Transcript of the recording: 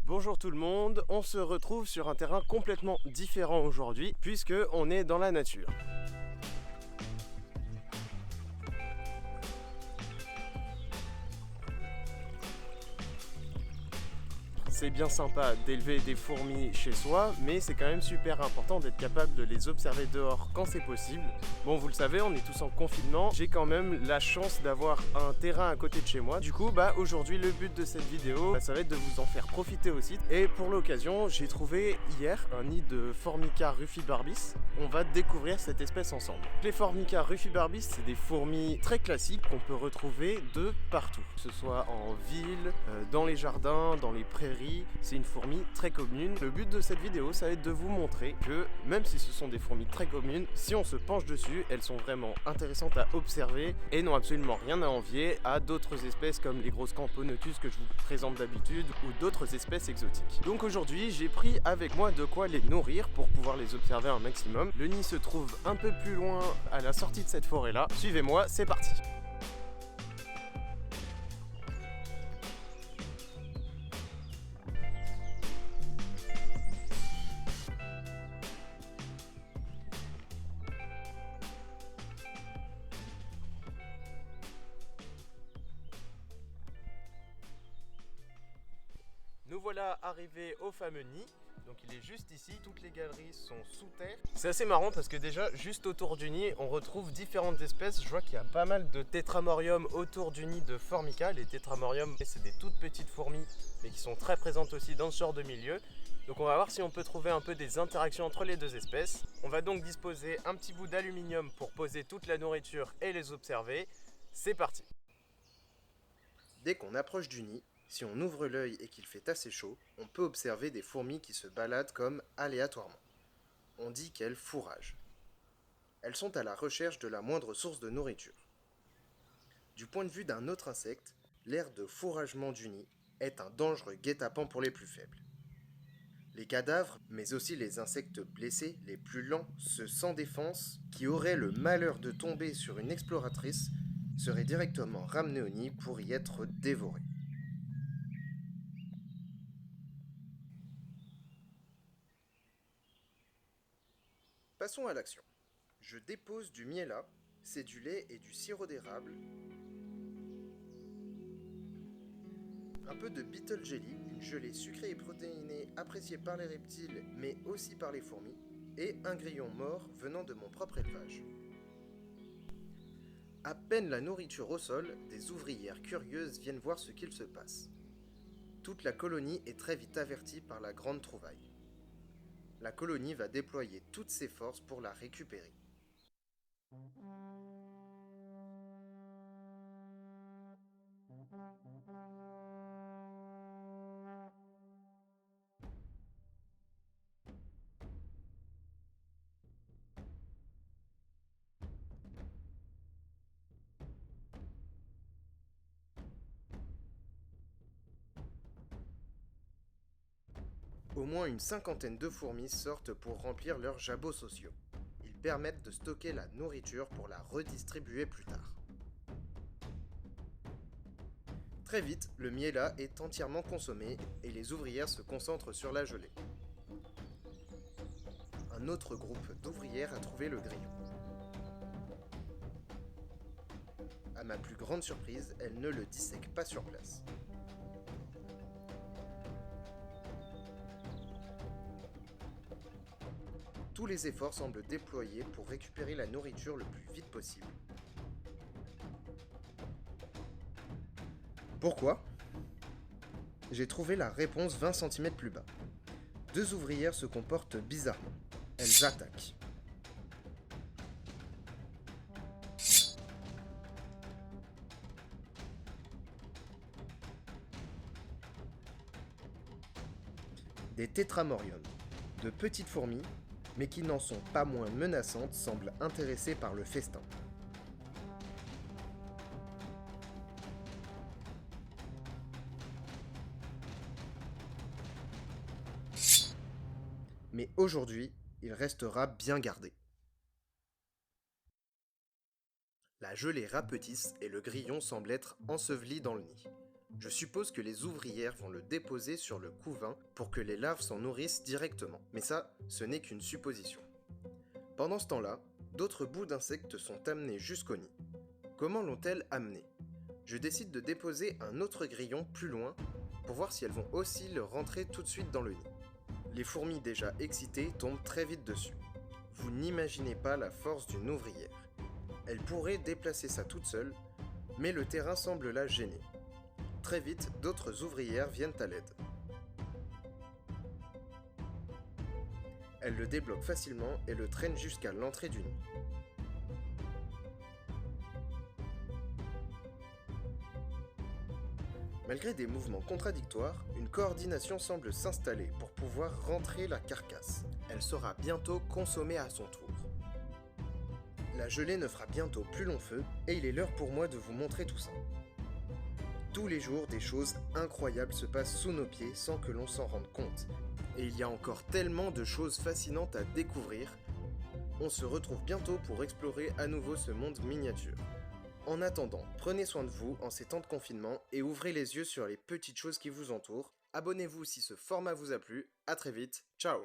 Bonjour tout le monde, on se retrouve sur un terrain complètement différent aujourd'hui puisque on est dans la nature. C'est bien sympa d'élever des fourmis chez soi, mais c'est quand même super important d'être capable de les observer dehors quand c'est possible. Bon, vous le savez, on est tous en confinement. J'ai quand même la chance d'avoir un terrain à côté de chez moi. Du coup, aujourd'hui, le but de cette vidéo, ça va être de vous en faire profiter aussi. Et pour l'occasion, j'ai trouvé hier un nid de Formica rufibarbis. On va découvrir cette espèce ensemble. Les Formica rufibarbis, c'est des fourmis très classiques qu'on peut retrouver de partout. Que ce soit en ville, dans les jardins, dans les prairies. C'est une fourmi très commune. Le but de cette vidéo, ça va être de vous montrer que même si ce sont des fourmis très communes, si on se penche dessus, elles sont vraiment intéressantes à observer et n'ont absolument rien à envier à d'autres espèces comme les grosses Camponotus que je vous présente d'habitude ou d'autres espèces exotiques. Donc aujourd'hui, j'ai pris avec moi de quoi les nourrir pour pouvoir les observer un maximum. Le nid se trouve un peu plus loin à la sortie de cette forêt-là. Suivez-moi, c'est parti! Nous voilà arrivés au fameux nid. Donc il est juste ici, toutes les galeries sont sous terre. C'est assez marrant parce que déjà, juste autour du nid, on retrouve différentes espèces. Je vois qu'il y a pas mal de tétramoriums autour du nid de Formica. Les tétramoriums, c'est des toutes petites fourmis, mais qui sont très présentes aussi dans ce genre de milieu. Donc on va voir si on peut trouver un peu des interactions entre les deux espèces. On va donc disposer un petit bout d'aluminium pour poser toute la nourriture et les observer. C'est parti! Dès qu'on approche du nid, si on ouvre l'œil et qu'il fait assez chaud, on peut observer des fourmis qui se baladent comme aléatoirement. On dit qu'elles fourragent. Elles sont à la recherche de la moindre source de nourriture. Du point de vue d'un autre insecte, l'aire de fourragement du nid est un dangereux guet-apens pour les plus faibles. Les cadavres, mais aussi les insectes blessés, les plus lents, ceux sans défense, qui auraient le malheur de tomber sur une exploratrice, seraient directement ramenés au nid pour y être dévorés. Passons à l'action. Je dépose du miela, c'est du lait et du sirop d'érable, un peu de beetle jelly, une gelée sucrée et protéinée appréciée par les reptiles mais aussi par les fourmis, et un grillon mort venant de mon propre élevage. À peine la nourriture au sol, des ouvrières curieuses viennent voir ce qu'il se passe. Toute la colonie est très vite avertie par la grande trouvaille. La colonie va déployer toutes ses forces pour la récupérer. Au moins une cinquantaine de fourmis sortent pour remplir leurs jabots sociaux. Ils permettent de stocker la nourriture pour la redistribuer plus tard. Très vite, le miela est entièrement consommé et les ouvrières se concentrent sur la gelée. Un autre groupe d'ouvrières a trouvé le grillon. À ma plus grande surprise, elles ne le dissèquent pas sur place. Tous les efforts semblent déployés pour récupérer la nourriture le plus vite possible. Pourquoi ? J'ai trouvé la réponse 20 cm plus bas. Deux ouvrières se comportent bizarrement. Elles attaquent. Des tétramoriums, de petites fourmis, mais qui n'en sont pas moins menaçantes, semblent intéressées par le festin. Mais aujourd'hui, il restera bien gardé. La gelée rapetisse et le grillon semblent être ensevelis dans le nid. Je suppose que les ouvrières vont le déposer sur le couvain pour que les larves s'en nourrissent directement. Mais ça, ce n'est qu'une supposition. Pendant ce temps-là, d'autres bouts d'insectes sont amenés jusqu'au nid. Comment l'ont-elles amené? Je décide de déposer un autre grillon plus loin pour voir si elles vont aussi le rentrer tout de suite dans le nid. Les fourmis déjà excitées tombent très vite dessus. Vous n'imaginez pas la force d'une ouvrière. Elle pourrait déplacer ça toute seule, mais le terrain semble la gêner. Très vite, d'autres ouvrières viennent à l'aide. Elle le débloque facilement et le traîne jusqu'à l'entrée du nid. Malgré des mouvements contradictoires, une coordination semble s'installer pour pouvoir rentrer la carcasse. Elle sera bientôt consommée à son tour. La gelée ne fera bientôt plus long feu et il est l'heure pour moi de vous montrer tout ça. Tous les jours, des choses incroyables se passent sous nos pieds sans que l'on s'en rende compte. Et il y a encore tellement de choses fascinantes à découvrir. On se retrouve bientôt pour explorer à nouveau ce monde miniature. En attendant, prenez soin de vous en ces temps de confinement et ouvrez les yeux sur les petites choses qui vous entourent. Abonnez-vous si ce format vous a plu. À très vite. Ciao!